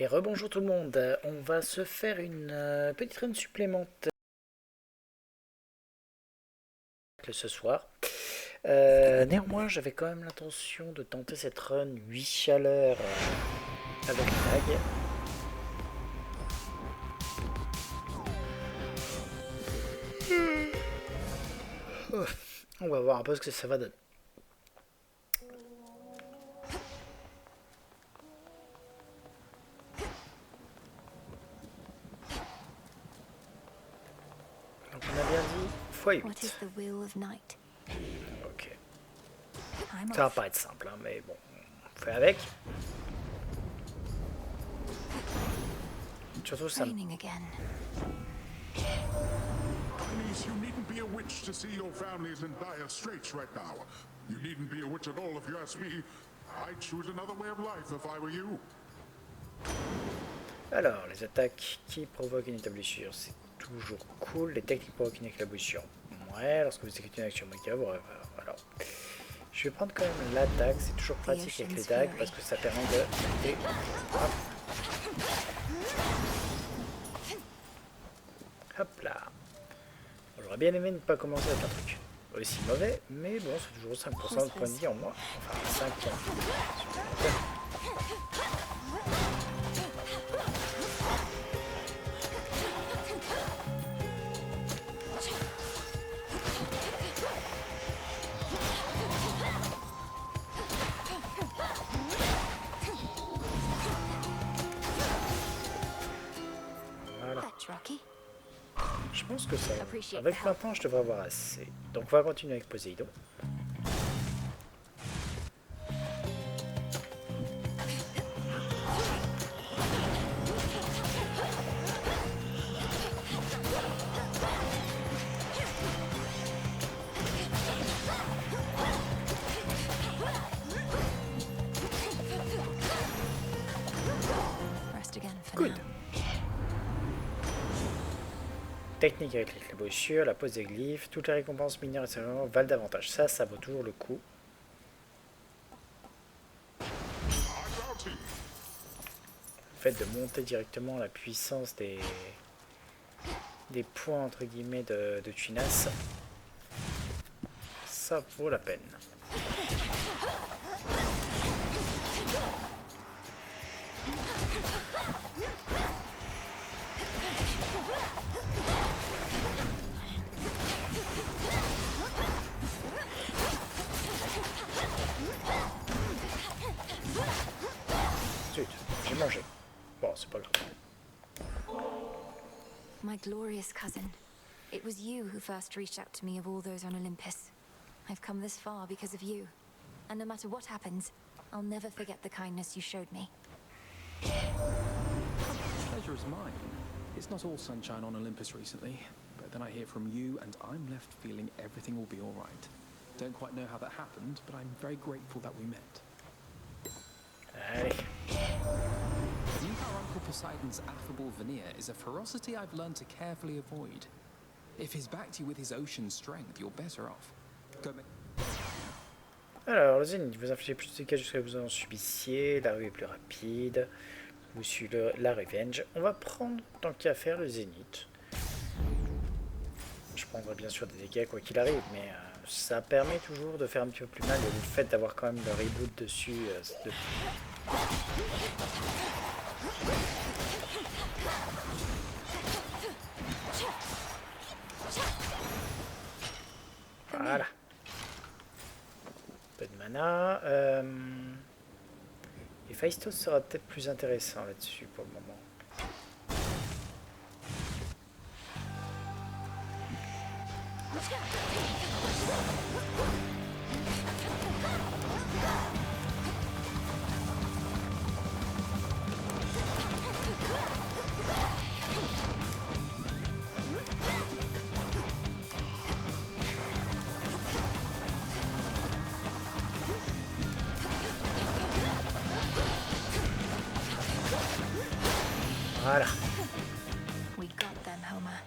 Et rebonjour tout le monde, on va se faire une petite run supplémentaire ce soir. Néanmoins, j'avais quand même l'intention de tenter cette run 8 chaleurs avec lag. On va voir un peu ce que ça va donner. Donc on a bien dit x8. Ok. Ça va pas être simple, hein, mais bon, on fait avec. Surtout ça. Raining again. Niece, you needn't be a witch to see your family's in dire straits right now. You needn't be a witch at all if you ask me. I'd choose another way of life if I were you. Alors, les attaques qui provoquent une établissure, c'est toujours cool. Les techniques provoquent une éclaboussure. Ouais, lorsque vous exécutez une action macabre, voilà. Je vais prendre quand même l'attaque, c'est toujours pratique avec les dagues parce que ça permet de... Hop. Hop là. J'aurais bien aimé ne pas commencer avec un truc aussi mauvais, mais bon, c'est toujours 5% de points de vie en moins. Enfin, 5 points. Voilà. Je pense que ça va. Avec maintenant, je devrais avoir assez. Donc, on va continuer avec Poséidon. Good. Technique avec l'éclaboussure, la pose des glyphes, toutes les récompenses mineures et cérémoniales valent davantage. Ça vaut toujours le coup. Le fait de monter directement la puissance des points entre guillemets de Tunas, ça vaut la peine. Zut, j'ai mangé. Bon, c'est pas grave. My glorious cousin. It was you who first reached out to me of all those on Olympus. I've come this far because of you. And no matter what happens, I'll never forget the kindness you showed me. Pleasure is mine. It's not all sunshine on Olympus recently, but then I hear from you and I'm left feeling everything will be all right. Don't quite know how that happened, but I'm very grateful that we met. Allez. You know how Uncle Poseidon's affable veneer is a ferocity I've learned to carefully avoid. If he's backed you with his ocean strength, you're better off. Go make... Alors, le Zénith, vous infligez plus de dégâts jusqu'à ce que vous en subissiez. La rue est plus rapide. Vous suivez la Revenge. On va prendre, tant qu'à faire, le Zénith. Je prendrai bien sûr des dégâts quoi qu'il arrive, mais ça permet toujours de faire un petit peu plus mal. Et le fait d'avoir quand même le reboot dessus. Voilà. Peu de mana. Et Phaistos sera peut-être plus intéressant là-dessus pour le moment. Voilà. We got them, Homer.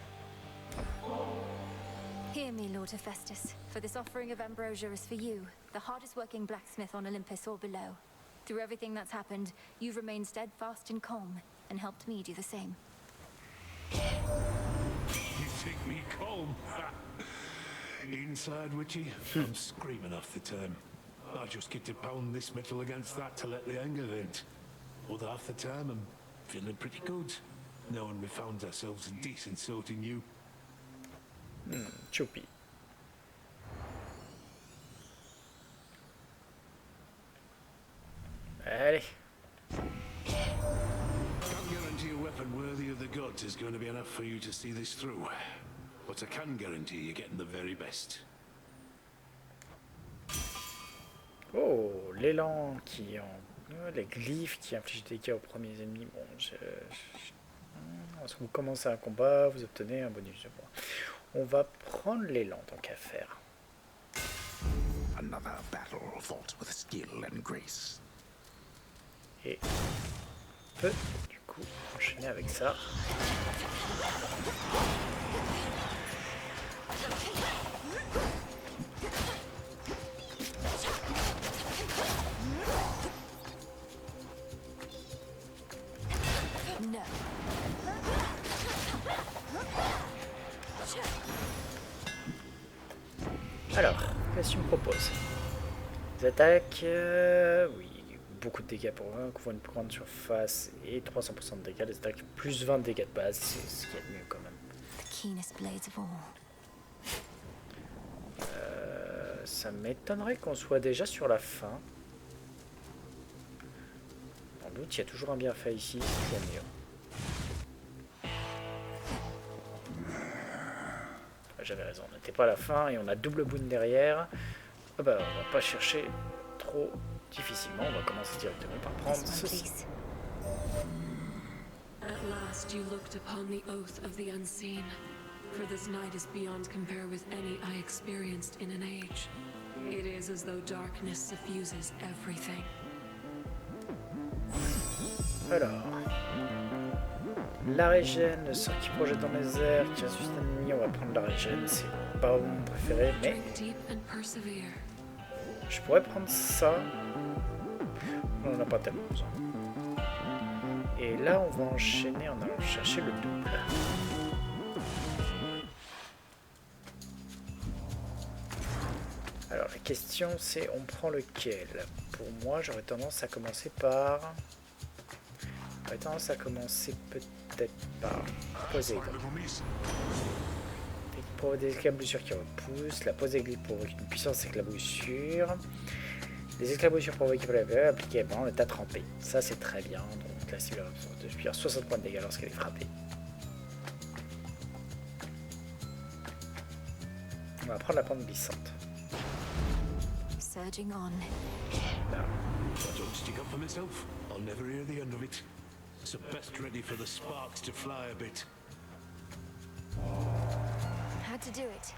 Hear me, Lord Hephaestus, for this offering of ambrosia is for you, the hardest working blacksmith on Olympus or below. Through everything that's happened, you've remained steadfast and calm, and helped me do the same. You think me calm? Inside, Witchy, I'm screaming off the time. I just get to pound this metal against that to let the anger vent. Other half the time, I'm feeling pretty good, knowing we found ourselves a decent sort in you. Choupi. Allez. Can't guarantee a weapon worthy of the gods is going to be enough for you to see this through. But I can guarantee you're getting the very best. Oh, l'élan qui en... les glyphes qui infligent des dégâts aux premiers ennemis. Bon, lorsque vous commencez un combat, vous obtenez un bonus de points. On va prendre l'élan tant qu'à faire. Another battle fought with skill and grace. Et on peut du coup enchaîner avec ça. No. Alors, qu'est-ce que tu me proposes? Des attaques, oui, beaucoup de dégâts pour un, couvrant une plus grande surface et 300% de dégâts. Les attaques plus 20 de dégâts de base, c'est ce qu'il y a de mieux quand même. The keenest blades of all. Ça m'étonnerait qu'on soit déjà sur la fin. En doute, il y a toujours un bienfait ici, c'est toujours mieux. J'avais raison, on n'était pas à la fin et on a double boon derrière. Ah bah, on va pas chercher trop difficilement, on va commencer directement par prendre This one, ceci. please. At last you looked upon the oath of the unseen, for this night is beyond compare with any I experienced in an age. It is as though darkness suffuses everything. Alors, la régène, le sang qui projette dans les airs, qui ressuscite un ennemi, on va prendre la régène, c'est pas mon préféré, mais Drink deep and persevere. je pourrais prendre ça. On n'en a pas tellement besoin. Et là, on va enchaîner en allant chercher le double. Alors, la question c'est, on prend lequel? Pour moi, j'aurais tendance à commencer par... J'aurais tendance à commencer peut-être par Poséidon. Il provoque des éclaboussures qui repoussent. La Poséidon provoque une puissance éclaboussure. Les éclaboussures provoquées par la PE appliquées pendant l'état trempé. Ça c'est très bien. Donc la cible de subir 60 points de dégâts lorsqu'elle est frappée. On va prendre la pente glissante. Surging on. Là. I don't stick up for myself. I'll never hear the end of it. So best ready for the sparks to fly a bit. Had to do it.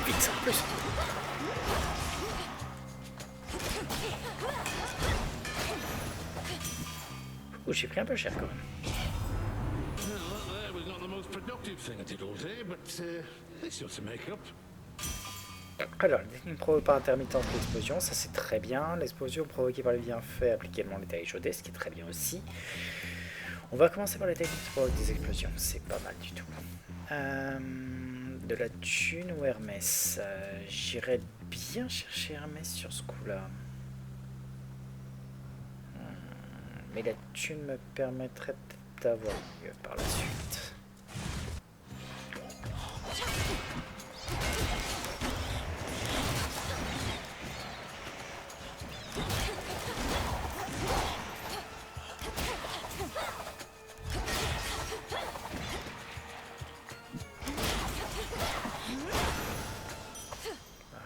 Vite en plus. Ouh, j'ai pris un peu cher quand même. Well, that was not the most productive thing I did all day, but this ought to make up. Alors, les techniques provoquées par intermittence de l'explosion, ça c'est très bien. L'explosion provoquée par les bienfaits appliqués dans l'état échaudé, ce qui est très bien aussi. On va commencer par les techniques qui provoquent des explosions, c'est pas mal du tout. De la thune ou Hermès? J'irais bien chercher Hermès sur ce coup-là. Mais la thune me permettrait d'avoir mieux par la suite.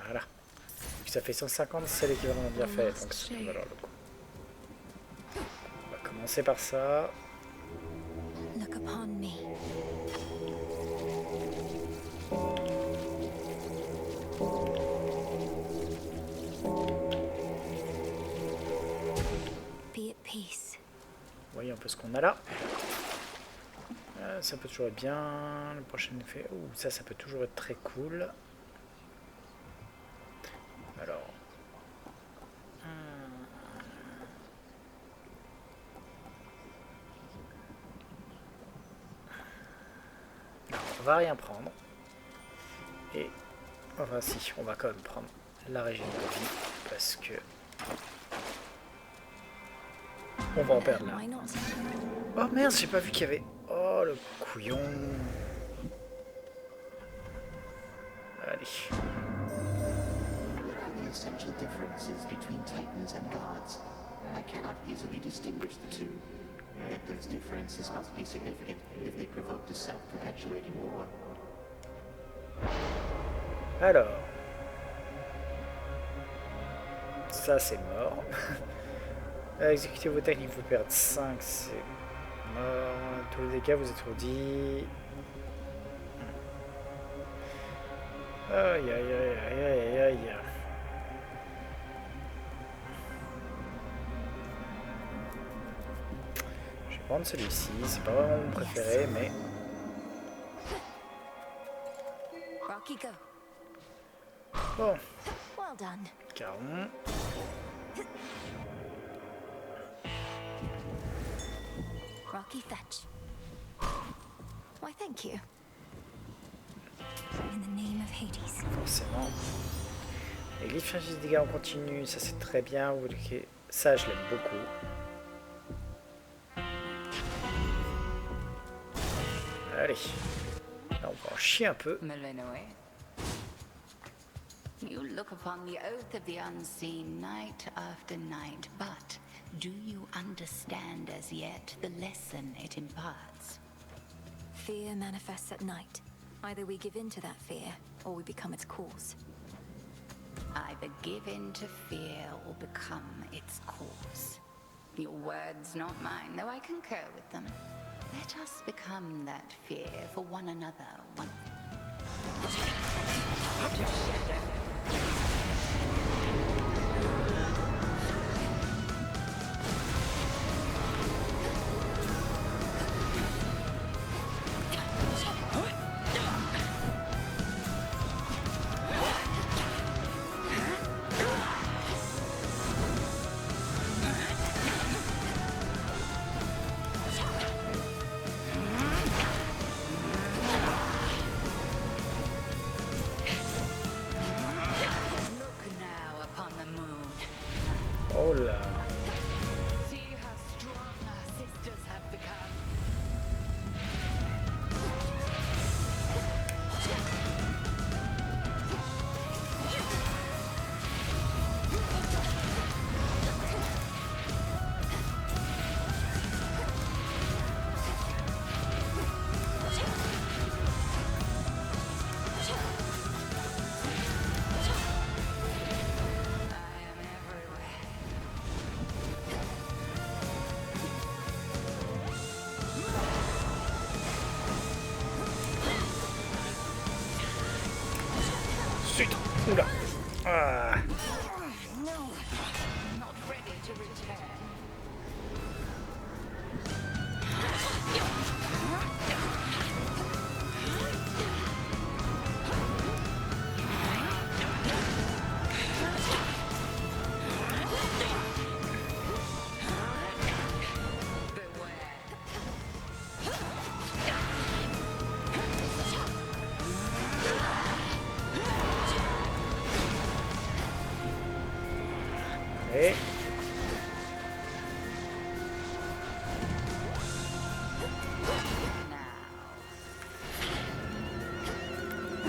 Voilà. Ça fait 150, c'est l'équivalent d'un bienfait, donc ça peut valoir le coup. On va commencer par ça. Look upon me. un peu ce qu'on a là. Ça peut toujours être bien. Le prochain effet... Ouh, ça peut toujours être très cool. Alors... On va rien prendre. Et... Enfin si, on va quand même prendre la régène de vie. Parce que... On va en perdre là. Why not? Oh merde, j'ai pas vu qu'il y avait... Oh le couillon. Allez. The essential differences between Titans and gods. I cannot easily distinguish the two. Yet those differences must be significant if they provoked a self-perpetuating war. Alors. Ça c'est mort. Exécutez vos techniques, vous perdez 5, c'est mort. Tous les dégâts vous étourdis. Aïe aïe aïe aïe aïe aïe. Je vais prendre celui-ci, c'est pas vraiment mon préféré, mais... Rocky, go. Bon, Well done. Caron. Rocky, fetch. Why, thank you. In the name of Hades. Forcément. Les glyphes infligent des dégâts en continu, ça c'est très bien. Vous bloquez. Ça je l'aime beaucoup. Allez. Là on va en chier un peu. Melinoe, you look upon the oath of the unseen night after night, but do you understand as yet the lesson it imparts? Fear manifests at night. Either we give in to that fear, or we become its cause. Either give in to fear or become its cause. Your words, not mine, though I concur with them. Let us become that fear for one another once. Oh là. See how strong our sisters have become. Zut. Oula. Ah. Not ready to return. Et...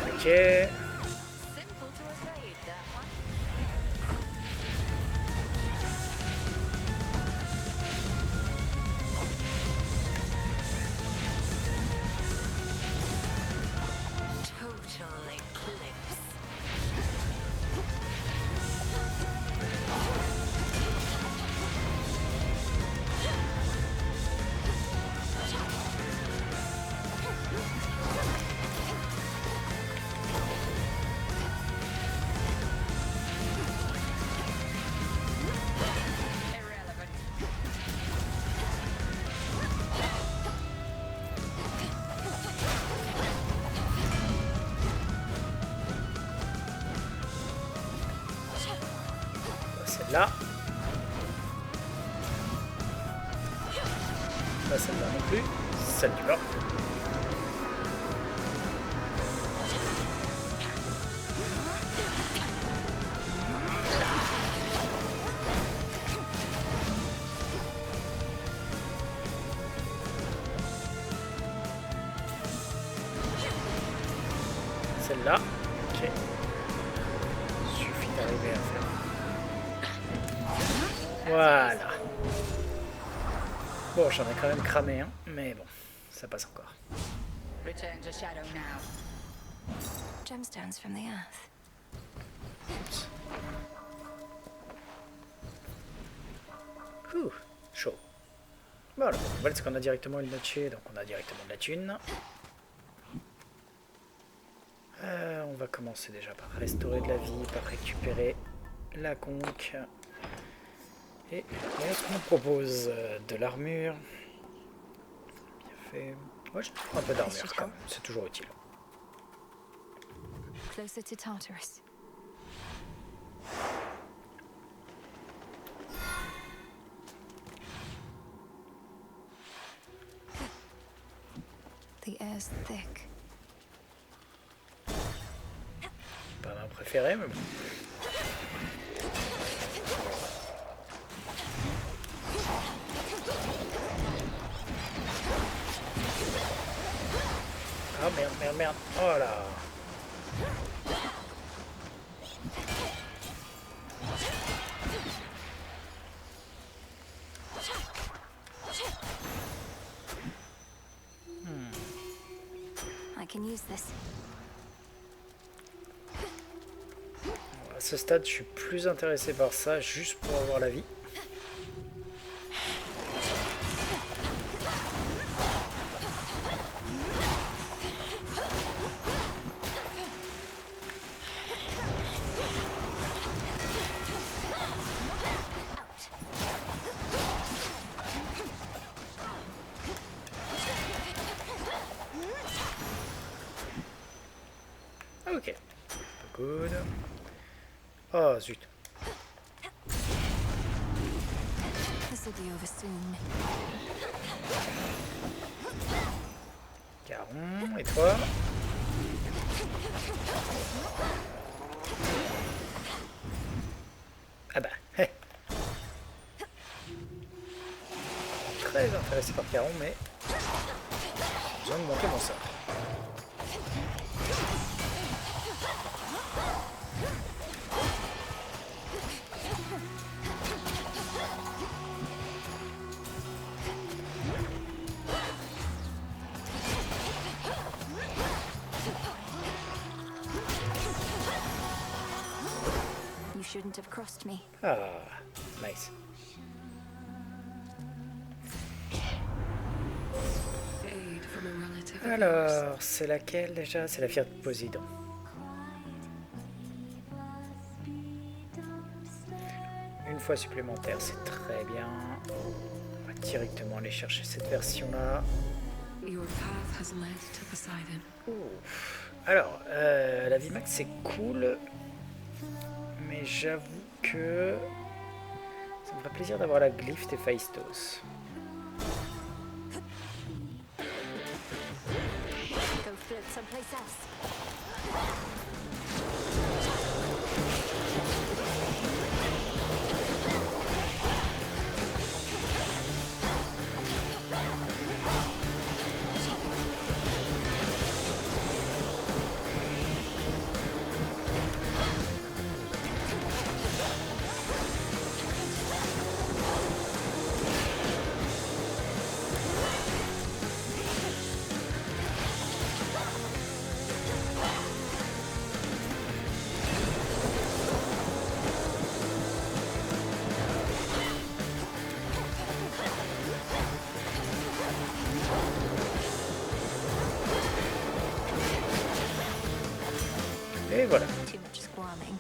Ok. Simple to evade that one. Total eclipse. celle-là. Pas celle-là non plus. Celle du bas. Celle-là. Ok. Suffit d'arriver à faire. Voilà. Bon, j'en ai quand même cramé un, mais bon, ça passe encore. Return to Shadow now. Gemstones from the earth. Oups. Ouh, chaud. Bon, alors, la nouvelle, c'est qu'on a directement une noche, donc on a directement de la thune. On va commencer déjà par restaurer de la vie, par récupérer la conque. Et est-ce qu'on nous propose de l'armure? Bien fait. Moi, je prends un peu d'armure quand même, c'est toujours utile. Closer to Tartarus. The air's thick. Pas ma préférée, mais bon. Ah merde, merde, merde. Oh là. I can use this. À ce stade, je suis plus intéressé par ça, juste pour avoir la vie. Ok. Good. Oh zut. This will be over soon. Caron, et toi? Ah bah, hé. Très intéressé par Caron, mais j'ai besoin de monter mon sort. You shouldn't have crossed me. Ah, nice. Aid from a relative of yours. Alors, c'est laquelle déjà? C'est la fière de Poséidon. Une fois supplémentaire, c'est très bien. On va directement aller chercher cette version-là. Your path has led to Poseidon. Ouf. Alors, la VMAX c'est cool, mais j'avoue que ça me fait plaisir d'avoir la glyphe d'Héphaïstos. Go float someplace else. Et voilà. Too much squirming.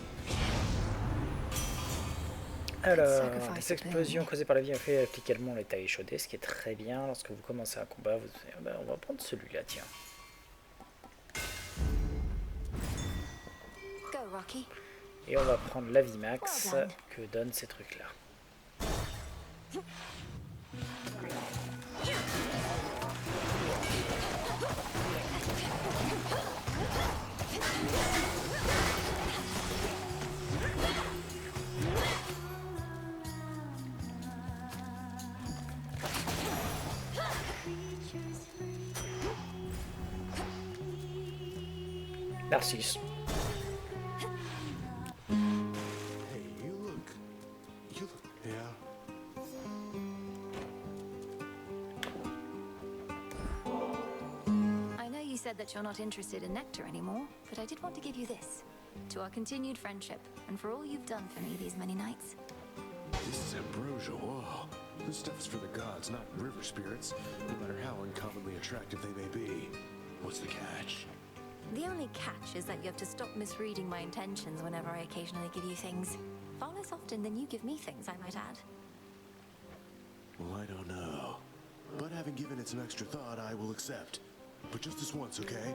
Alors, les explosions causées par la vie ont fait également l'état échaudé, ce qui est très bien. Lorsque vous commencez un combat, vous... ben, on va prendre celui-là, tiens. Go, Rocky. Et on va prendre la vie max que donnent ces trucs-là. Narcisse. Hey, you look... Yeah? I know you said that you're not interested in nectar anymore, but I did want to give you this. To our continued friendship, and for all you've done for me these many nights. This is ambrosia. Whoa. This stuff's for the gods, not river spirits, no matter how uncommonly attractive they may be. What's the catch? The only catch is that you have to stop misreading my intentions whenever I occasionally give you things. Far less often than you give me things, I might add. Well, I don't know. But having given it some extra thought, I will accept. But just this once, okay?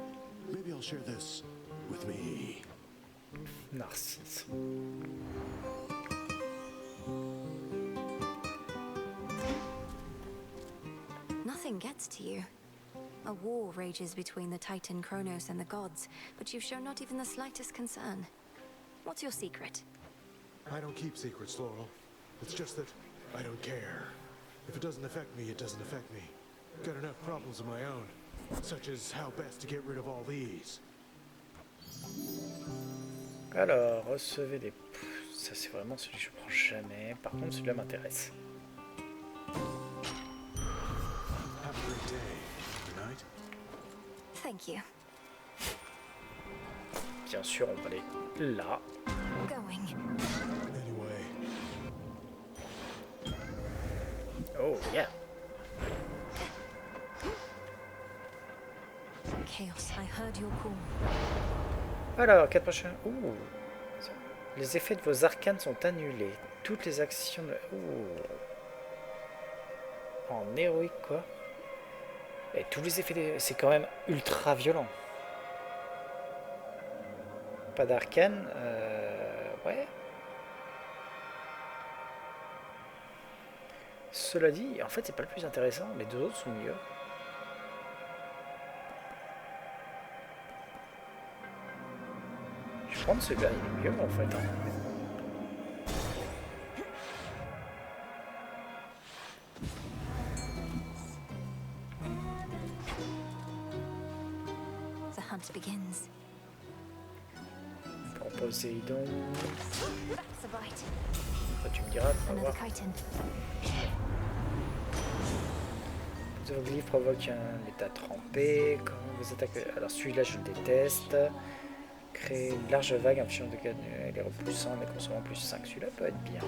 Maybe I'll share this with me. Narcisse. Nothing gets to you. A war rages between the Titan Kronos and the gods, but you've shown not even the slightest concern. What's your secret? I don't keep secrets, Laurel. It's just that I don't care. If it doesn't affect me, it doesn't affect me. Got enough problems of my own, such as how best to get rid of all these. Alors, recevez des... Ça c'est vraiment celui que je prends jamais. Par contre, celui-là m'intéresse. Have a great day. Good night. Thank you. Bien sûr, on va aller là. Going. Anyway. Oh, yeah. Chaos, I heard your call. Alors, 4 prochains... Ouh. Les effets de vos arcanes sont annulés. Toutes les actions de... Ouh. En héroïque, quoi. Et tous les effets... C'est quand même ultra violent. Pas d'arcane. Ouais. Cela dit, en fait, c'est pas le plus intéressant. Les deux autres sont mieux. Je vais prendre celui-là, il est mieux en fait. The hunt begins. Pour Poséidon. That's a bite. Toi, tu me diras, on va Another voir. chitin. Vos glyphes provoquent un état trempé. Quand vous attaquez... Alors celui-là, je le déteste. Créer une large vague, infligeant de dégâts, elle est repoussant, mais consommant plus 5. Celui-là peut être bien.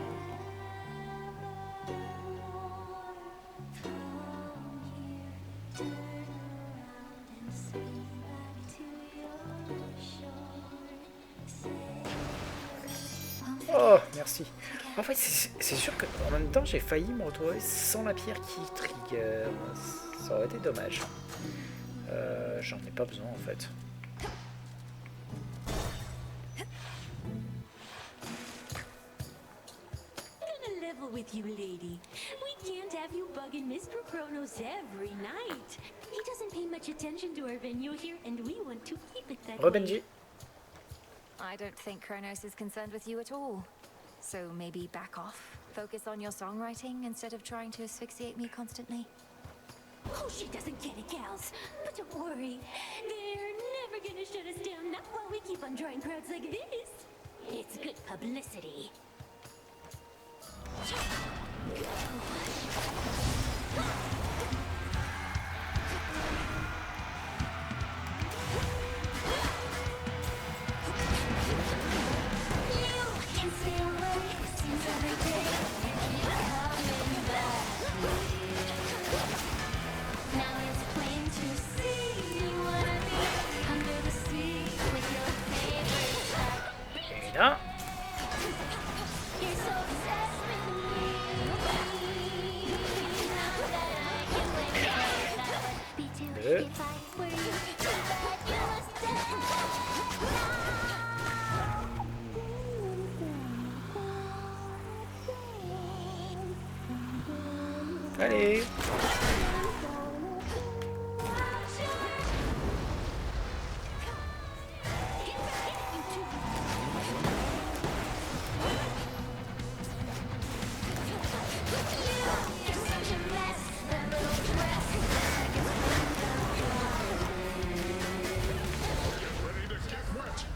Oh, merci. En fait, c'est sûr qu'en même temps, j'ai failli me retrouver sans la pierre qui trigger. Ça aurait été dommage. J'en ai pas besoin, en fait. With you, lady. We can't have you bugging Mr. Kronos every night. He doesn't pay much attention to our venue here, and we want to keep it that way. Benji. I don't think Kronos is concerned with you at all. So maybe back off. Focus on your songwriting instead of trying to asphyxiate me constantly. Oh, she doesn't get it, gals. But don't worry. They're never gonna shut us down, not while we keep on drawing crowds like this. It's good publicity. Et là. Allez. Ready to get wet?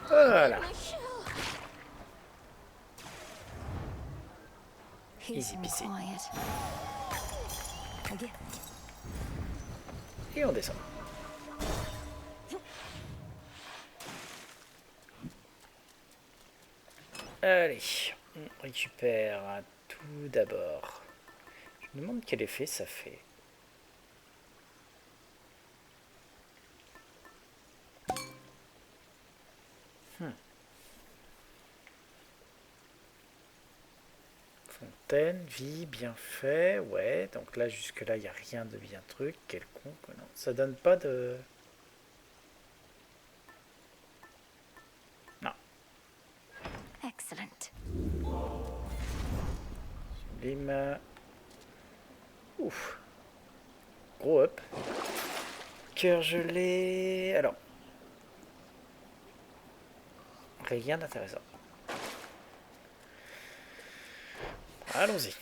Voilà. Peace Easy and peasy. quiet. A gift. Et on descend. Allez, on récupère tout d'abord. Je me demande quel effet ça fait. Fontaine, vie, bien fait, ouais. Donc là, jusque-là, il n'y a rien de bien truc, quelconque. Non, ça donne pas de... Non. Excellent. Sublime. Ouf. Gros up. Cœur gelé. Alors. Rien d'intéressant. Allons-y.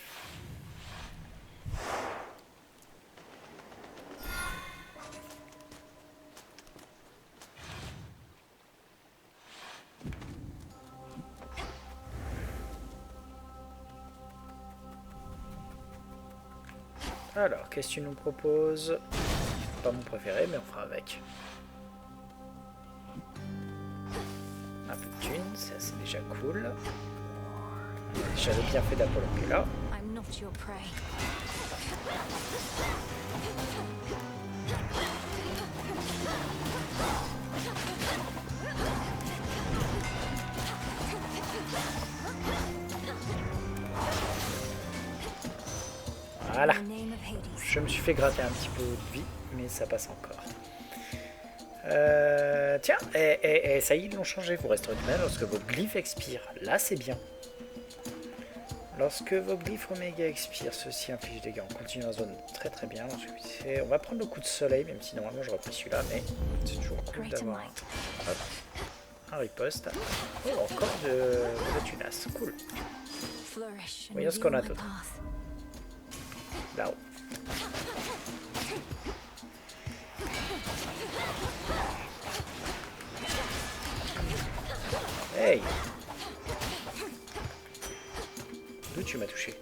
Alors, qu'est-ce que tu nous proposes? Pas mon préféré, mais on fera avec. Un peu de thunes, ça c'est déjà cool. J'avais bien fait d'Apollon qui est là. I'm not your prey. Voilà. In the name of Hades. Je me suis fait gratter un petit peu de vie, mais ça passe encore. Tiens, et ça y est, ils l'ont changé. Vous resterez du même lorsque vos glyphes expirent. Là, c'est bien. Lorsque vos glyphes oméga expirent, ceci inflige des dégâts. On continue la zone très très bien. On va prendre le coup de soleil, même si normalement j'aurais pris celui-là, mais c'est toujours cool d'avoir un riposte. Oh, encore de tunas. Cool. Flourish and Voyons ce qu'on a reveal my d'autre. path. Là-haut. Hey! D'où tu m'as touché?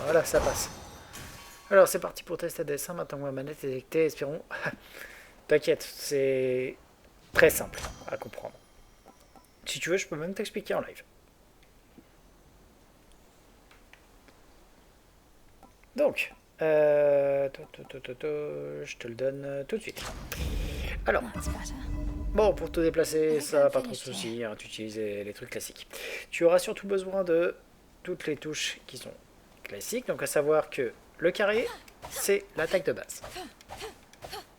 Voilà, ça passe. Alors, c'est parti pour tester dessin. Maintenant que ma manette est détectée, espérons. T'inquiète, c'est très simple à comprendre. Si tu veux, je peux même t'expliquer en live. Donc, je te le donne tout de suite. Alors, That's better. bon, pour te déplacer, ça pas trop de soucis, hein, tu utilises les trucs classiques. Tu auras surtout besoin de toutes les touches qui sont classiques, donc à savoir que le carré, c'est l'attaque de base.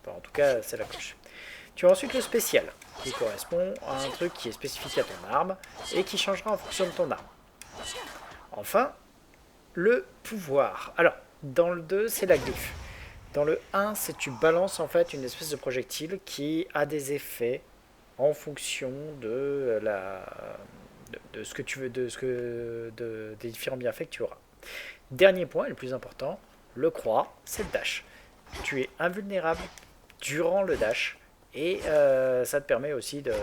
Enfin, en tout cas, c'est la coche. Tu as ensuite le spécial, qui correspond à un truc qui est spécifique à ton arme et qui changera en fonction de ton arme. Enfin, le pouvoir. Alors, dans le 2, c'est la glyphe. Dans le 1, c'est tu balances en fait une espèce de projectile qui a des effets en fonction de ce que tu veux, des différents bienfaits que tu auras. Dernier point, et le plus important, le croix, c'est le dash. Tu es invulnérable durant le dash et ça te permet aussi de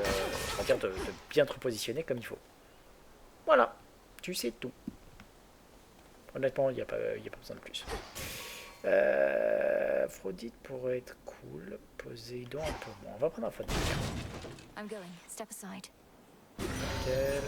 bien te repositionner comme il faut. Voilà, tu sais tout. Honnêtement, il n'y a pas besoin de plus. Aphrodite pourrait être cool. Poséidon un peu moins. On va prendre Aphrodite. I'm going. Step aside. Nickel.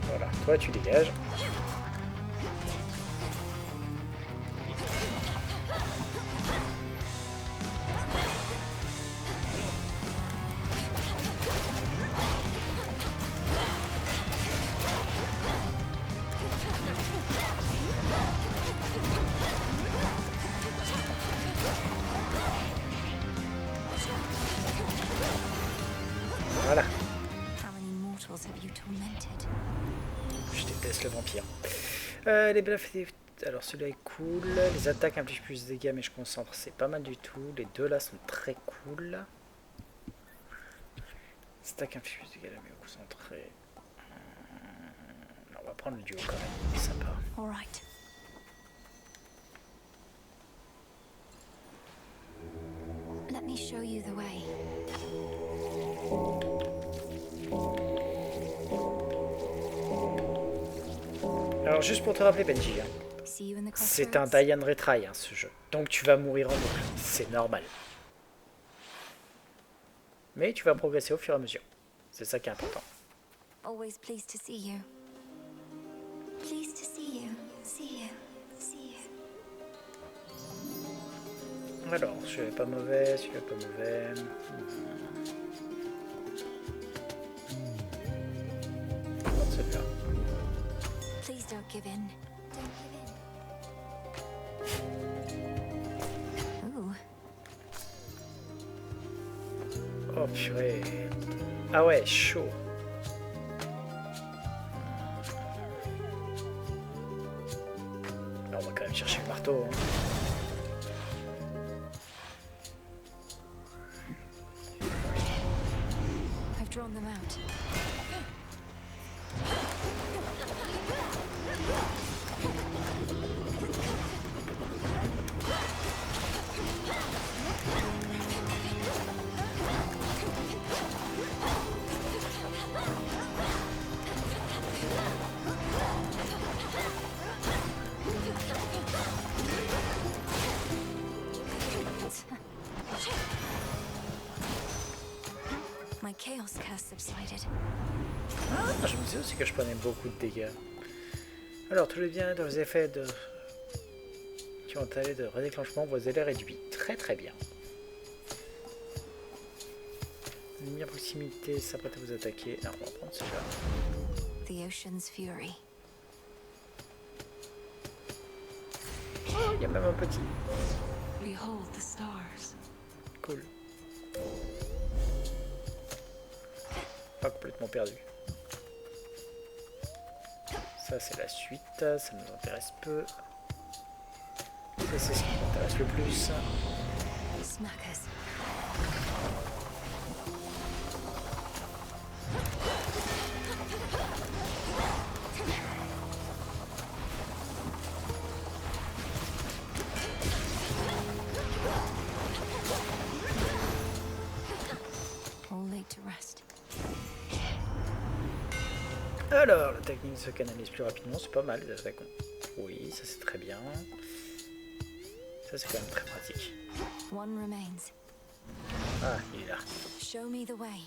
Voilà, toi tu dégages. Voilà. How many mortals have you tormented? Je déteste le vampire. Les bluffs, alors celui-là est cool. Les attaques impliquent plus de dégâts, mais je concentre, c'est pas mal du tout. Les deux là sont très cool. Les attaques impliquent plus de dégâts, mais concentré. On va prendre le duo quand même, c'est sympa. All right. Let me show you the way. Alors juste pour te rappeler Benji, hein, See you in the c'est un crossroads. die and retry hein, ce jeu, donc tu vas mourir en boucle, c'est normal. Mais tu vas progresser au fur et à mesure, c'est ça qui est important. Always pleased to see you. Pleased to see you. See you. See you. Alors, celui-là est pas mauvais, celui-là est pas mauvais. On va prendre celui-là. Please don't give in. Don't give in. Ooh. Oh purée. Ah ouais, chaud. Là, on va quand même chercher le marteau. Hein. I've drawn them out. My chaos curse subsided. Ah, je me disais aussi que je prenais beaucoup de dégâts. Alors, tous les biens dans les effets de... qui ont allé de redéclenchement, vos délais réduits. Très très bien. L'ennemi à proximité s'apprête à vous attaquer. Non, on va prendre celui-là. The ocean's fury. Oh, il y a même un petit. Behold the stars. Cool. Pas complètement perdu. Ça c'est la suite, ça nous intéresse peu. Ça c'est ce qui m'intéresse le plus. Smackers. All laid to rest. Alors, la technique se canalise plus rapidement, c'est pas mal les attaques. Oui, ça c'est très bien. Ça c'est quand même très pratique. One remains. Ah, il est là. Show me the way.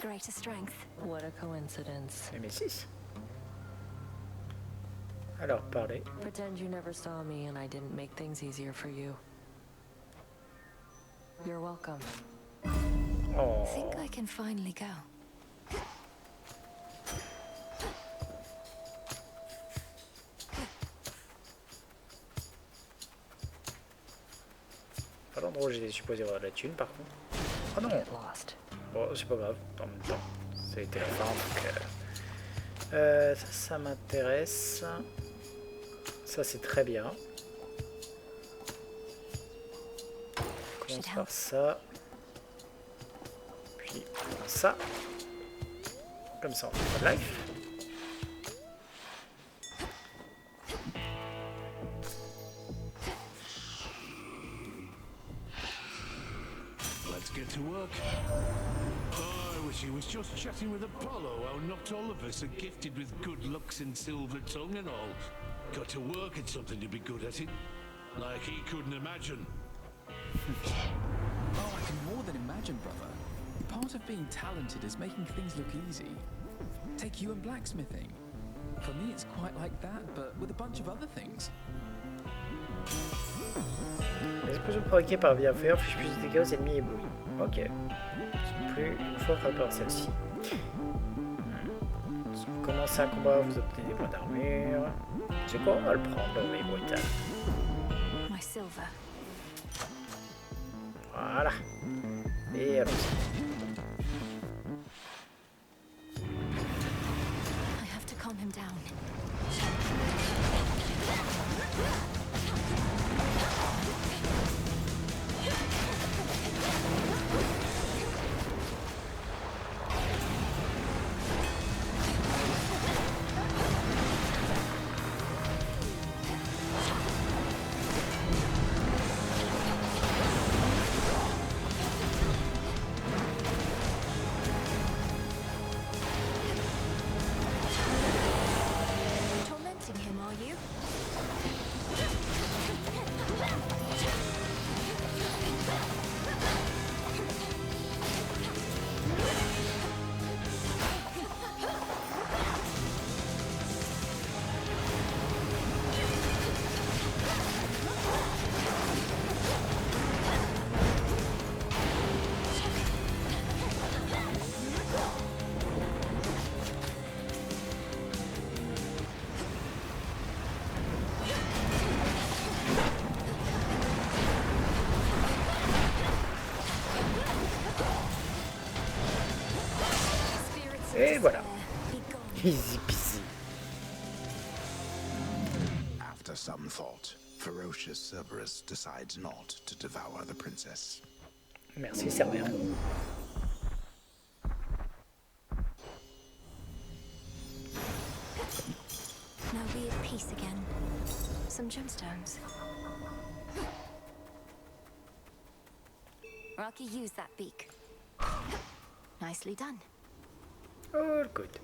Greater strength. What a coincidence. Mais 6. Alors, parlez. Pretend you never saw me and I didn't make things easier for you. You're welcome. Oh. I think I can finally go. Pas l'endroit où j'ai supposé avoir de la thune par contre. Oh non. Get lost. Bon, c'est pas grave, en même temps, ça a été la fin, donc... ça m'intéresse. Ça, c'est très bien. On commence par ça. Puis ça. Comme ça, on fait pas de life. Let's get to work. Oh, I wish he was just chatting with Apollo, how not all of us are gifted with good looks and silver tongue and all. Got to work at something to be good at it. Like he couldn't imagine. Oh, I can more than imagine, brother. Part of being talented is making things look easy. Take you and blacksmithing. For me, it's quite like that, but with a bunch of other things. Les explosions provoquées par le bienfait infligent plus de dégâts aux ennemis éblouis. Ok. C'est plus une fois frappé par celle-ci. Si vous commencez un combat, vous obtenez des points d'armure. C'est quoi? On va le prendre, mais brutal. My silver. Voilà. Et allons-y. I have to calm him down. Tormenting him, are you? Et voilà. Easy peasy. After some thought, ferocious Cerberus decides not to devour the princess. Merci, Cerber. Now be at peace again. Some gemstones. Rocky, use that beak. Nicely done. All good.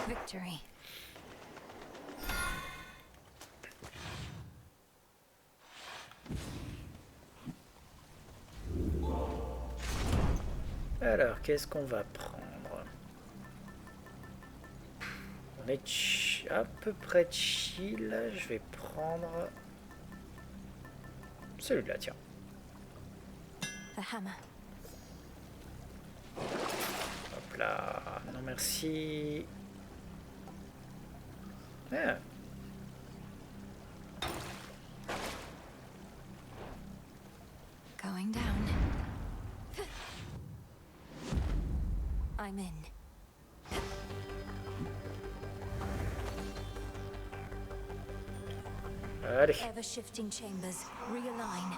Victory. Alors, qu'est-ce qu'on va prendre? On est à peu près chill. Je vais prendre celui-là, tiens. The hammer. Hop là. Non, merci. Ah. Going down. I'm in. Allez. Ever-shifting chambers. Realign.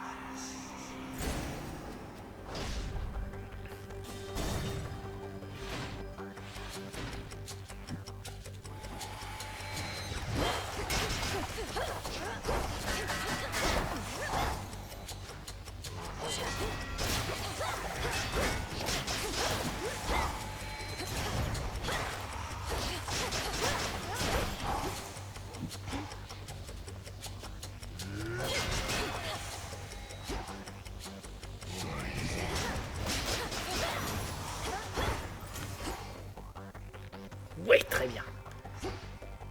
Ouais, très bien.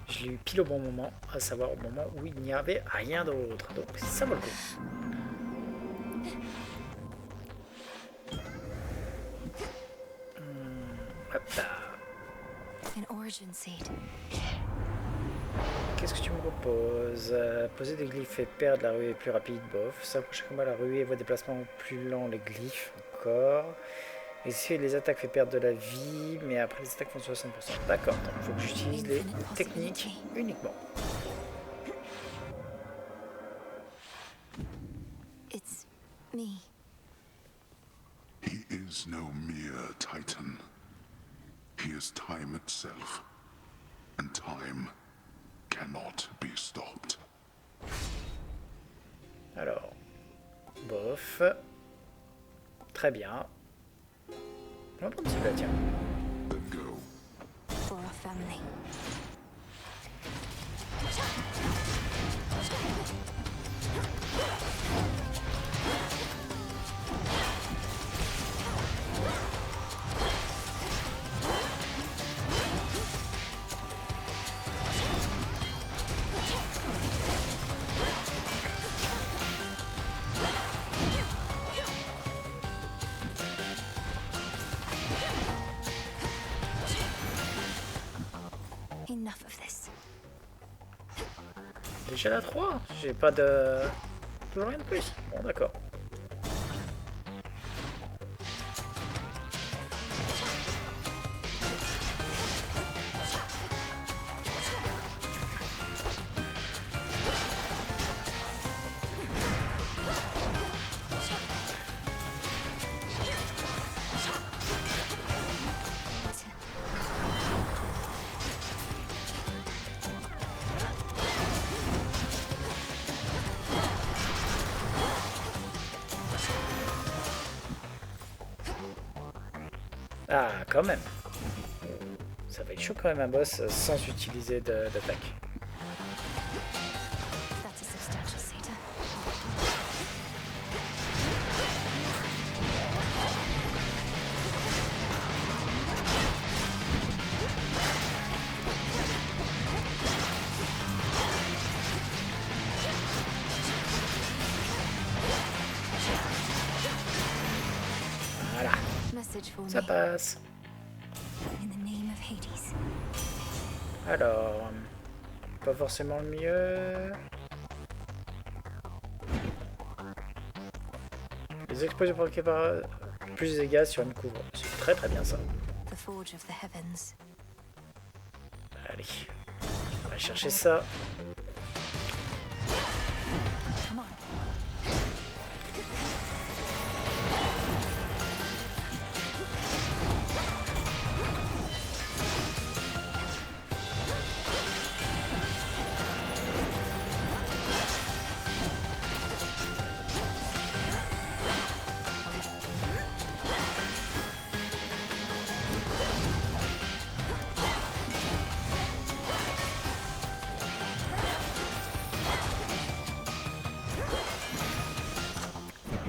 Je l'ai eu pile au bon moment, à savoir au moment où il n'y avait rien d'autre. Donc ça vaut le coup. Hop là. An origin seed. qu'est-ce que tu me proposes? Poser des glyphes fait perdre la ruée plus rapide, bof. S'approcher combat la ruée, voie déplacement plus lent, les glyphes, encore. Essayer les attaques fait perdre de la vie, mais après les attaques font 60%. D'accord, donc il faut que j'utilise les techniques uniquement. It's me. He is no mere Titan. He is time itself. And time cannot be stopped. Alors, bof. Très bien. On va prendre celui-là, tiens. Go. For our family. Enough of this. Déjà la 3, j'ai pas de... Toujours rien de plus. Bon, d'accord. Ah, quand même. Ça va être chaud quand même un boss sans utiliser d'attaque. That's a substantial cedar. Voilà, Message for ça me. passe. In the name of Hades. Alors, pas forcément le mieux. Les explosions provoquées par plus de dégâts sur une couvre. C'est très très bien ça. The forge of the heavens. Allez, on va chercher ça. Come on.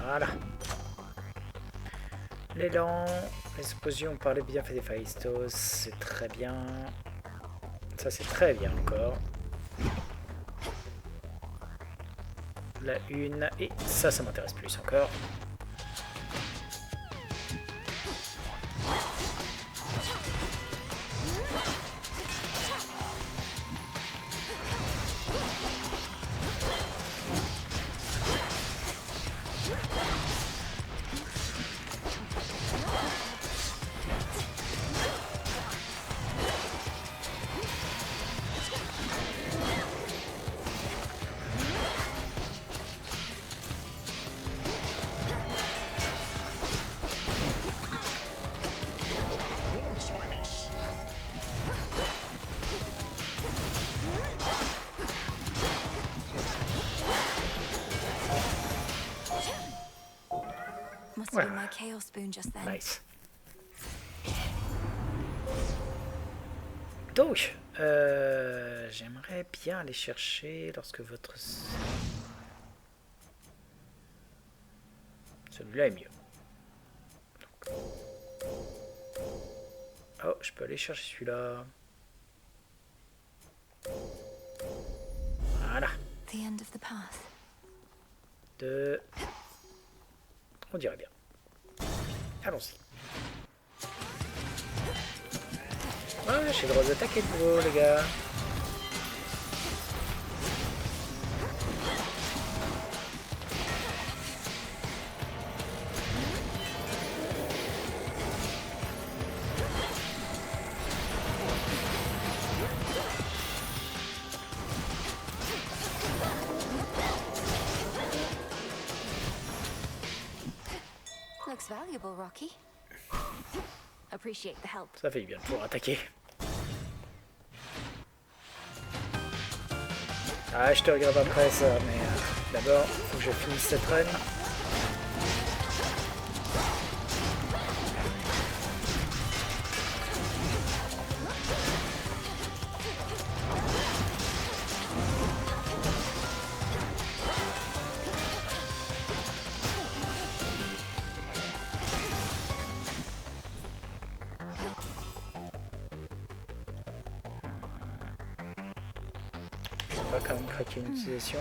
Voilà. L'élan, l'explosion par les bienfaits des Phaistos, c'est très bien. Ça c'est très bien encore. La une, et ça m'intéresse plus encore. Must have been my chaos spoon just then. Nice. Donc, j'aimerais bien aller chercher lorsque votre... Celui-là est mieux. Donc. Oh, je peux aller chercher celui-là. Voilà. The end of the path. On dirait bien. Allons-y. Ouais, j'ai le droit d'attaquer de nouveau, les gars. looks valuable, Rocky. Appreciate the help. Ça fait bien pour attaquer. Ah, je te regarde après ça, mais d'abord, faut que je finisse cette run. On va quand même craquer une utilisation.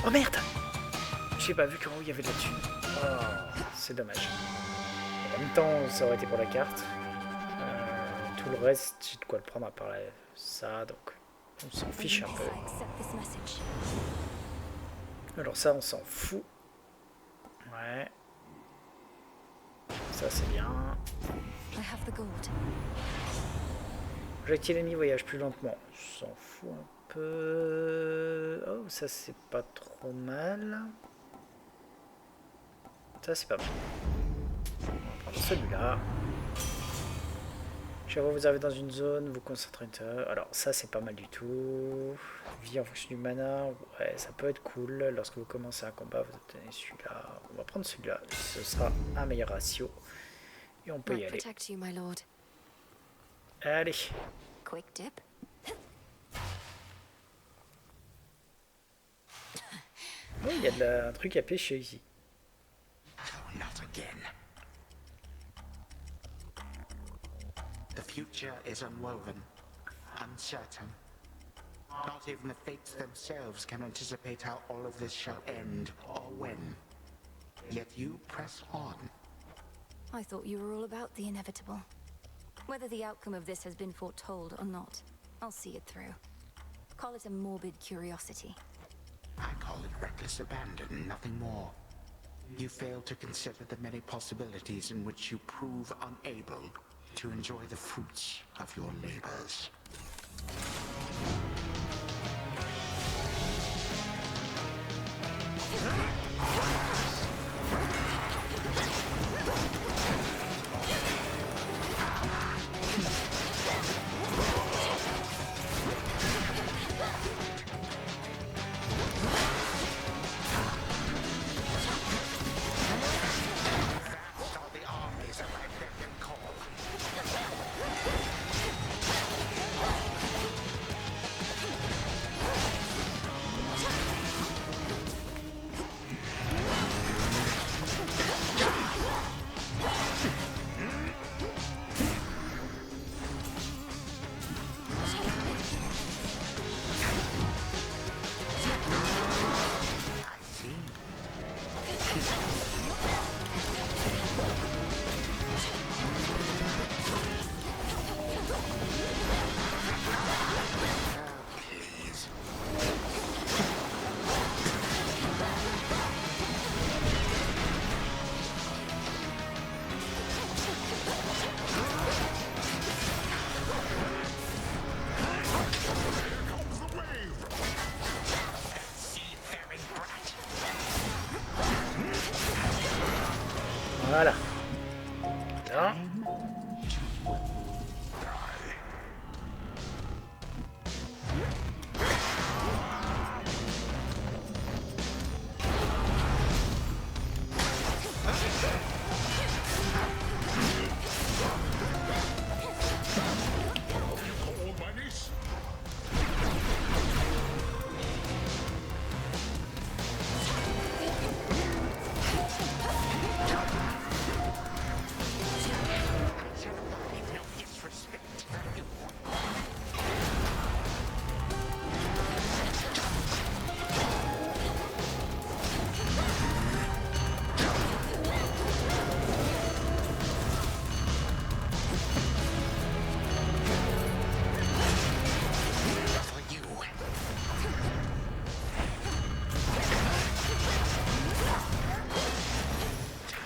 Oh merde! J'ai pas vu comment il y avait là-dessus. Oh, c'est dommage. En même temps, ça aurait été pour la carte. Tout le reste, j'ai de quoi le prendre à part ça, donc on s'en fiche un peu. Alors ça, on s'en fout. Ouais. Ça, c'est bien. Projectile ennemi voyage plus lentement. On s'en fout un peu. Oh, ça, c'est pas trop mal. Ça, c'est pas mal. On va prendre celui-là. Je vais vous arriver dans une zone, vous concentrez. Alors, ça, c'est pas mal du tout. Vie en fonction du mana. Ouais, ça peut être cool. Lorsque vous commencez un combat, vous obtenez celui-là. On va prendre celui-là. Ce sera un meilleur ratio. Et on peut y aller. Allez. Quick dip. Oh, il y a un truc à pêcher ici. Not again. The future is unwoven, uncertain. Not even the fates themselves can anticipate how all of this shall end or when. Yet you press on. I thought you were all about the inevitable. Whether the outcome of this has been foretold or not, I'll see it through. Call it a morbid curiosity. I call it reckless abandon, nothing more. You fail to consider the many possibilities in which you prove unable to enjoy the fruits of your labors. Voilà. Là.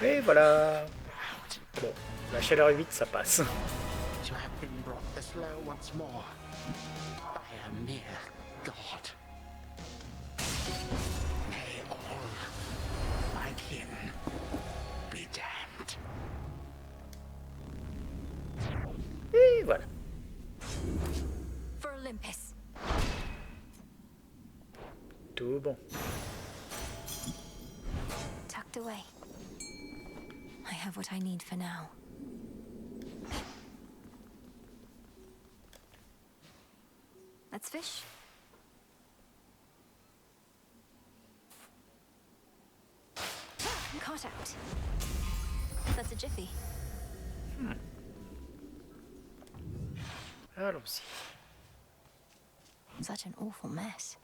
Et voilà. Bon, la chaleur 8, ça passe. To have been brought this low once more by a mere god. May all bon. Tucked away. I have what I need for now. Let's fish. Caught out. That's a jiffy. Allons-y. Such an awful mess.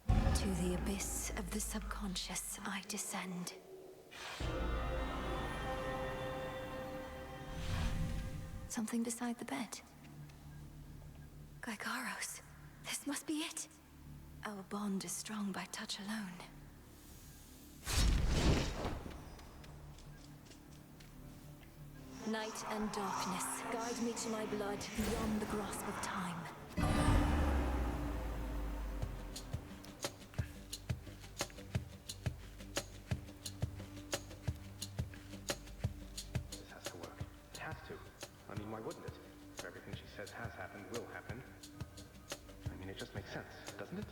To the abyss of the subconscious I descend. Something beside the bed. Gygaros. This must be it. Our bond is strong by touch alone. Night and darkness, guide me to my blood beyond the grasp of time. This has to work. It has to. I mean, why wouldn't it? If everything she says has happened will happen. I mean, it just makes sense, doesn't it?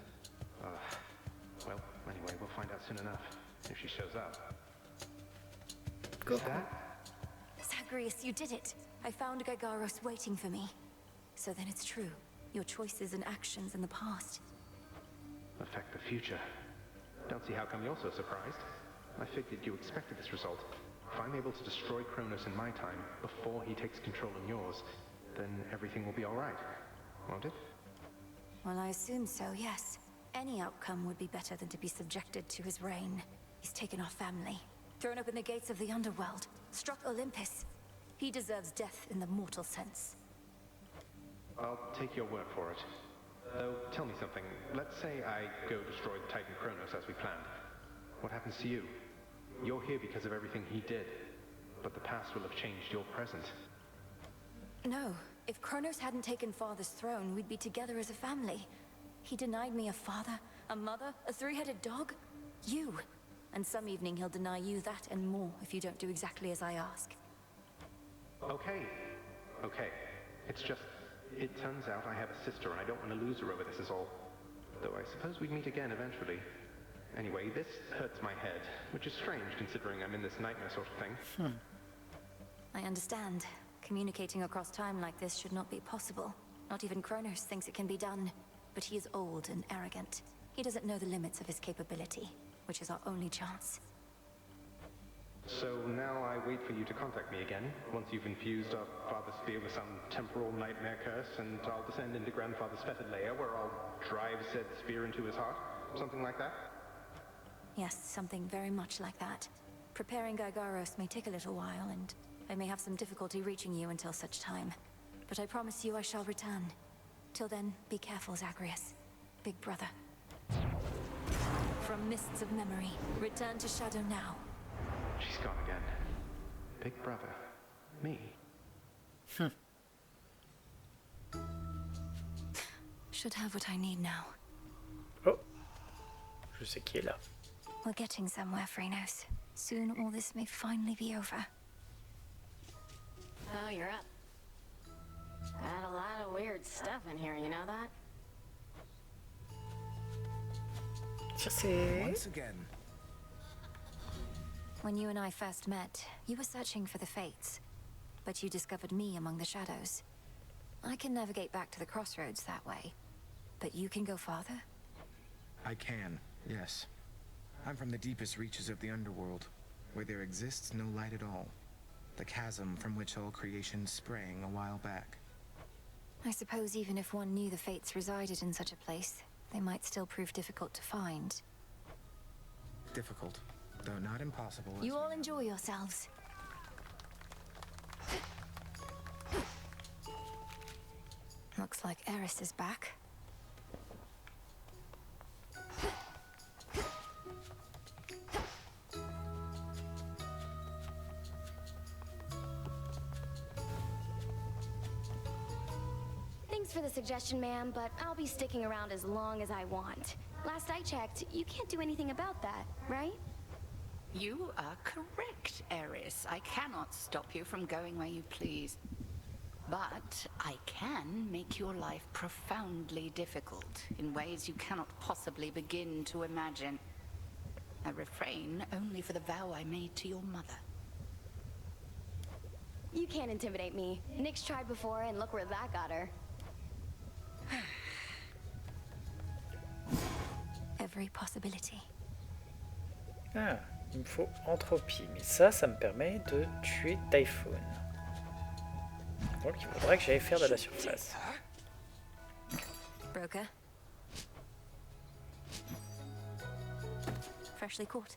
Well, anyway, we'll find out soon enough. If she shows up. Is that? Zagreus, you did it! I found Gygaros waiting for me. So then it's true. Your choices and actions in the past. Affect the future. Don't see how come you're so surprised. I figured you expected this result. If I'm able to destroy Kronos in my time, before he takes control in yours, then everything will be alright. Won't it? Well, I assume so, yes. Any outcome would be better than to be subjected to his reign. He's taken our family, thrown open the gates of the underworld, struck Olympus. He deserves death in the mortal sense. I'll take your word for it. Though, tell me something. Let's say I go destroy the Titan Kronos as we planned. What happens to you? You're here because of everything he did, but the past will have changed your present. No. If Kronos hadn't taken Father's throne, we'd be together as a family. He denied me a father, a mother, a three-headed dog. You. And some evening he'll deny you that and more if you don't do exactly as I ask. Okay. It's just, it turns out I have a sister and I don't want to lose her over this is all. Though I suppose we'd meet again eventually. Anyway, this hurts my head, which is strange considering I'm in this nightmare sort of thing. I understand. Communicating across time like this should not be possible. Not even Kronos thinks it can be done. But he is old and arrogant. He doesn't know the limits of his capability, which is our only chance. So now I wait for you to contact me again, once you've infused our father's spear with some temporal nightmare curse, and I'll descend into Grandfather's fetid lair, where I'll drive said spear into his heart? Something like that? Yes, something very much like that. Preparing Gygaros may take a little while, and I may have some difficulty reaching you until such time. But I promise you I shall return. Till then, be careful, Zagreus. Big brother. From mists of memory, return to Shadow now. She's gone again. Big brother. Me. Should have what I need now. Oh. Je sais qui est là. We're getting somewhere, Phrynos. Soon all this may finally be over. Oh, you're up. Got a lot of weird stuff in here, you know that? Once again. When you and I first met, you were searching for the Fates, but you discovered me among the shadows. I can navigate back to the crossroads that way, but you can go farther? I can, yes. I'm from the deepest reaches of the underworld, where there exists no light at all. The chasm from which all creation sprang a while back. I suppose even if one knew the Fates resided in such a place, they might still prove difficult to find. Difficult, though not impossible. You all enjoy yourselves. Looks like Eris is back. Thanks for the suggestion, ma'am, but I'll be sticking around as long as I want. Last I checked, you can't do anything about that, right? You are correct, Eris. I cannot stop you from going where you please. But I can make your life profoundly difficult in ways you cannot possibly begin to imagine. I refrain only for the vow I made to your mother. You can't intimidate me. Nyx tried before, and look where that got her. Every possibility. Ah, il me faut entropie, mais ça me permet de tuer Typhoon. Donc il faudra que j'aille faire de la surface. Broker. Freshly caught.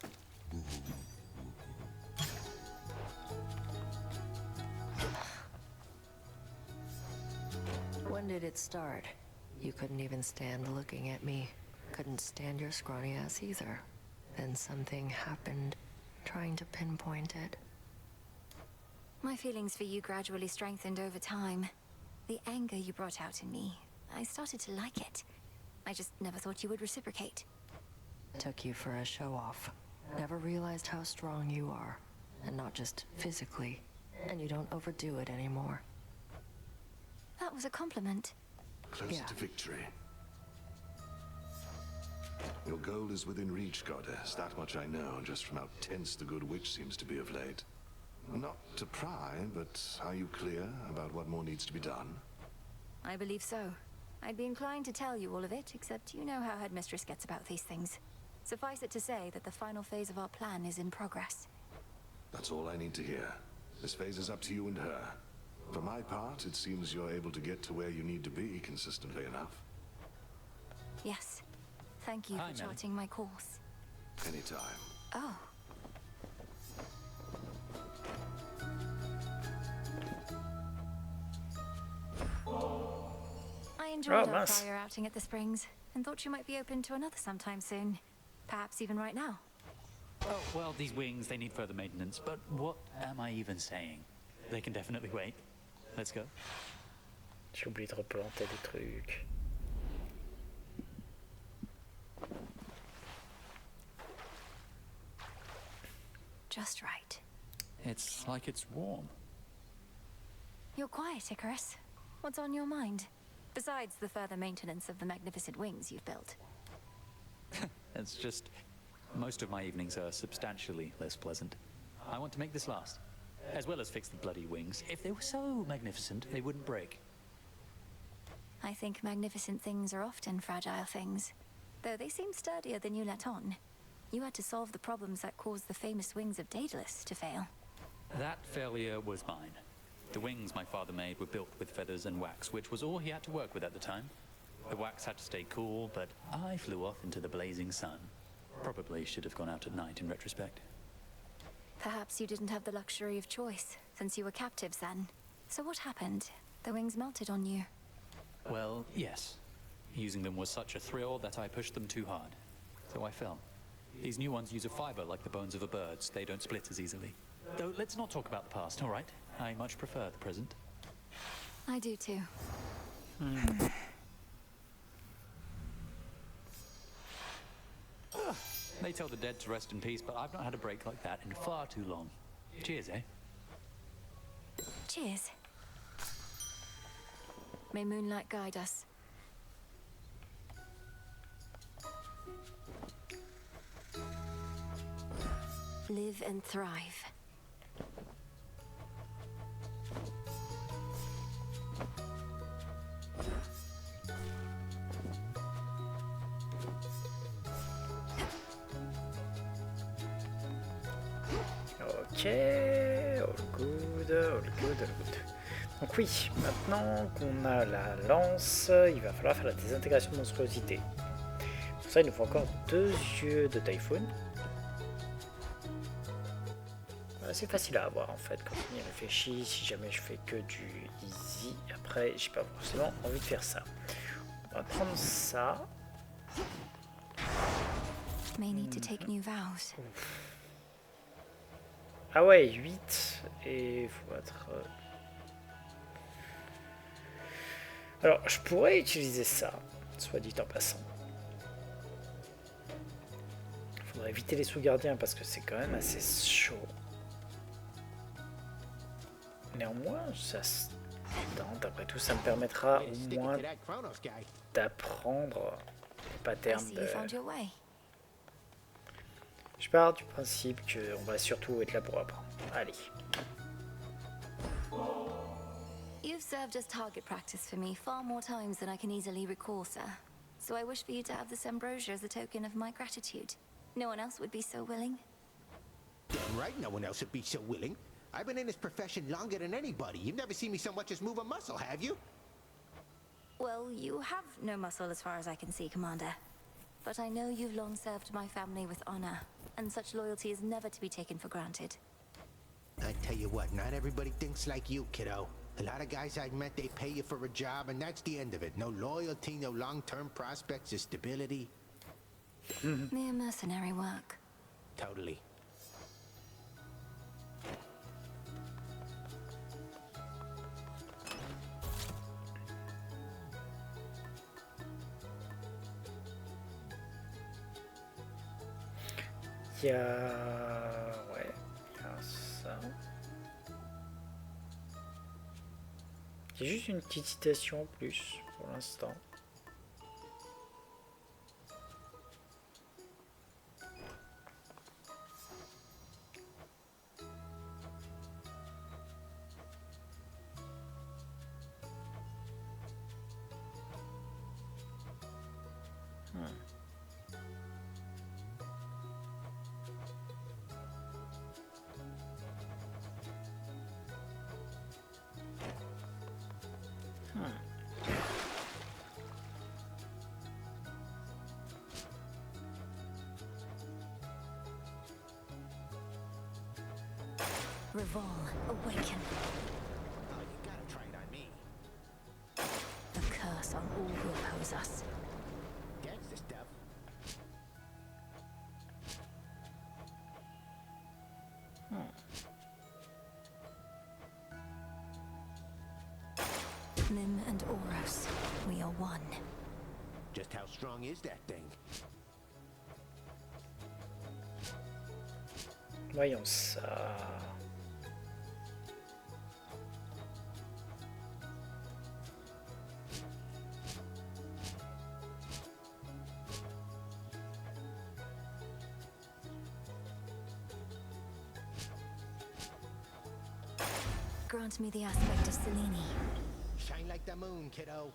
When did it start? You couldn't even stand looking at me. Couldn't stand your scrawny ass either. Then something happened, trying to pinpoint it. My feelings for you gradually strengthened over time. The anger you brought out in me, I started to like it. I just never thought you would reciprocate. Took you for a show-off. Never realized how strong you are. And not just physically. And you don't overdo it anymore. That was a compliment. Close to victory. Your goal is within reach, goddess. That much I know, just from how tense the good witch seems to be of late. Not to pry, but are you clear about what more needs to be done? I believe so. I'd be inclined to tell you all of it, except you know how Headmistress gets about these things. Suffice it to say that the final phase of our plan is in progress. That's all I need to hear. This phase is up to you and her. For my part, it seems you're able to get to where you need to be consistently enough. Yes. Thank you for charting my course. Anytime. Oh. I enjoyed our prior outing at the Springs, and thought you might be open to another sometime soon. Perhaps even right now. Oh, well, these wings, they need further maintenance, but what am I even saying? They can definitely wait. Let's go. J'ai oublié de replanter des trucs. Just right. It's like it's warm. You're quiet, Icarus. What's on your mind? Besides the further maintenance of the magnificent wings you've built. It's just... most of my evenings are substantially less pleasant. I want to make this last. As well as fix the bloody wings. If they were so magnificent, they wouldn't break. I think magnificent things are often fragile things. Though they seem sturdier than you let on. You had to solve the problems that caused the famous wings of Daedalus to fail. That failure was mine. The wings my father made were built with feathers and wax, which was all he had to work with at the time. The wax had to stay cool, but I flew off into the blazing sun. Probably should have gone out at night in retrospect. Perhaps you didn't have the luxury of choice, since you were captives then. So what happened? The wings melted on you. Well, yes. Using them was such a thrill that I pushed them too hard. So I fell. These new ones use a fiber like the bones of a bird. They don't split as easily. Though, let's not talk about the past, all right? I much prefer the present. I do too. They tell the dead to rest in peace, but I've not had a break like that in far too long. Cheers, eh? Cheers. May moonlight guide us. Live and thrive. Ok, all good, all good, all good. Donc oui, maintenant qu'on a la lance, il va falloir faire la désintégration de monstruosité. Pour ça, il nous faut encore 2 yeux de Typhoon. C'est facile à avoir en fait quand on y réfléchit. Si jamais je fais que du easy, après j'ai pas forcément envie de faire ça. On va prendre ça. May need to take new vows. Ah ouais, 8 et il faut être... Alors, je pourrais utiliser ça, soit dit en passant. Il faudrait éviter les sous-gardiens parce que c'est quand même assez chaud. Néanmoins, ça détente. Après tout, ça me permettra au moins d'apprendre les I patterns see de... you found your way. Je pars du principe qu'on va surtout être là pour apprendre. Allez. You've served as target practice for me far more times than I can easily recall, sir. So I wish for you to have this ambrosia as a token of my gratitude. No one else would be so willing. Damn right, no one else would be so willing. I've been in this profession longer than anybody. You've never seen me so much as move a muscle, have you? Well, you have no muscle as far as I can see, Commander. But I know you've long served my family with honor, and such loyalty is never to be taken for granted. I tell you what, not everybody thinks like you, kiddo. A lot of guys I've met, they pay you for a job, and that's the end of it. No loyalty, no long-term prospects or stability. Mere mercenary work. Totally. Il y a... Ouais, il y a ça. Il y a juste une petite citation en plus pour l'instant. Revol, awaken. Oh, you gotta try it on me. The curse on all who oppose us. That's the stuff. Nim and Oros, we are one. Just how strong is that thing? Voyons ça. Grant me the aspect of Selene. Shine like the moon, kiddo.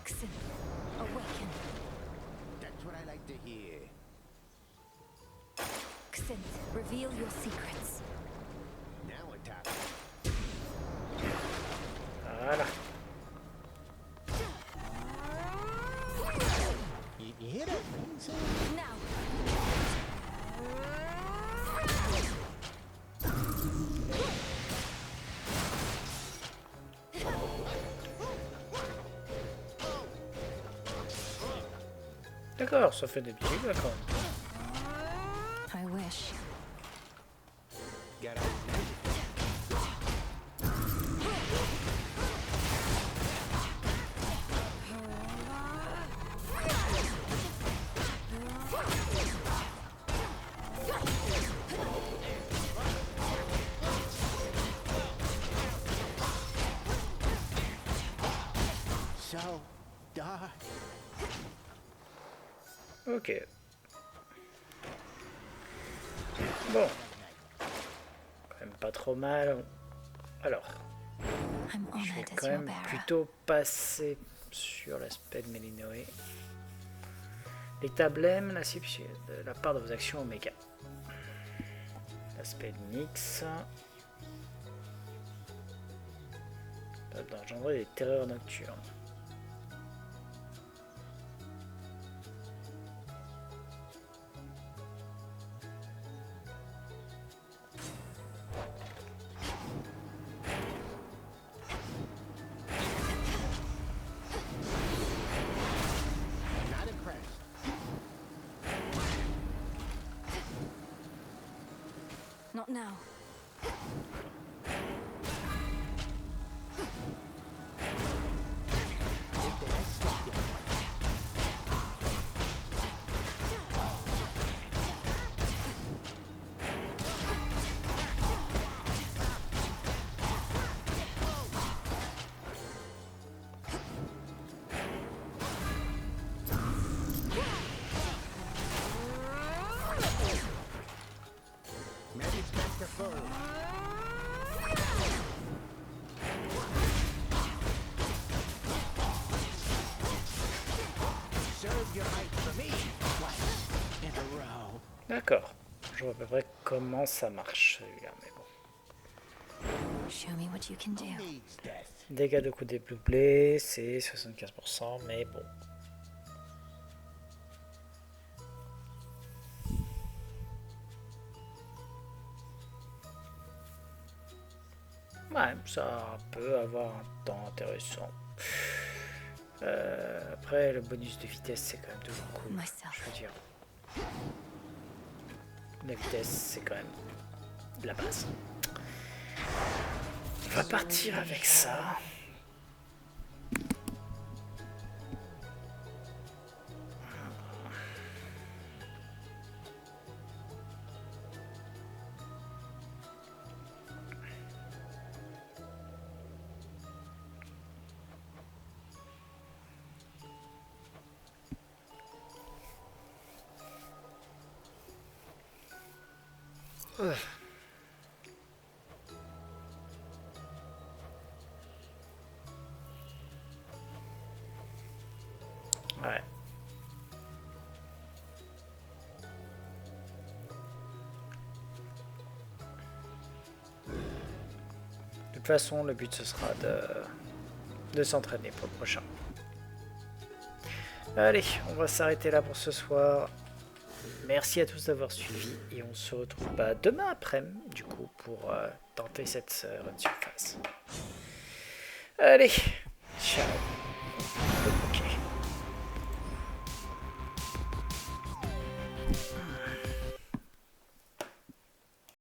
Xin, awaken. That's what I like to hear. Xin, reveal your secrets. Now we're talking. Voilà. You hear that? Now. D'accord, ça fait des petits dégâts quand même. I wish. Get out. So dark. Ok. Bon. Quand même pas trop mal. Alors. Je vais quand même plutôt passer sur l'aspect de Melinoé. Les tablèmes, la cible de la part de vos actions Oméga. L'aspect de Nyx. Peuvent engendrer des terreurs nocturnes. Not impressed. Not now. your height for me. Twice in a row. D'accord. Je vois à peu près comment ça marche celui-là, mais bon. Show me what you can do. Dégâts de coups dédoublés, c'est 75%, mais bon. Ouais, ça peut avoir un temps intéressant. Après, le bonus de vitesse, c'est quand même toujours cool. Je veux dire. La vitesse, c'est quand même la base. On va partir avec ça. Ouais. De toute façon, le but ce sera de s'entraîner pour le prochain. Allez, on va s'arrêter là pour ce soir. Merci à tous d'avoir suivi et on se retrouve demain après-midi du coup pour tenter cette run surface. Allez, ciao.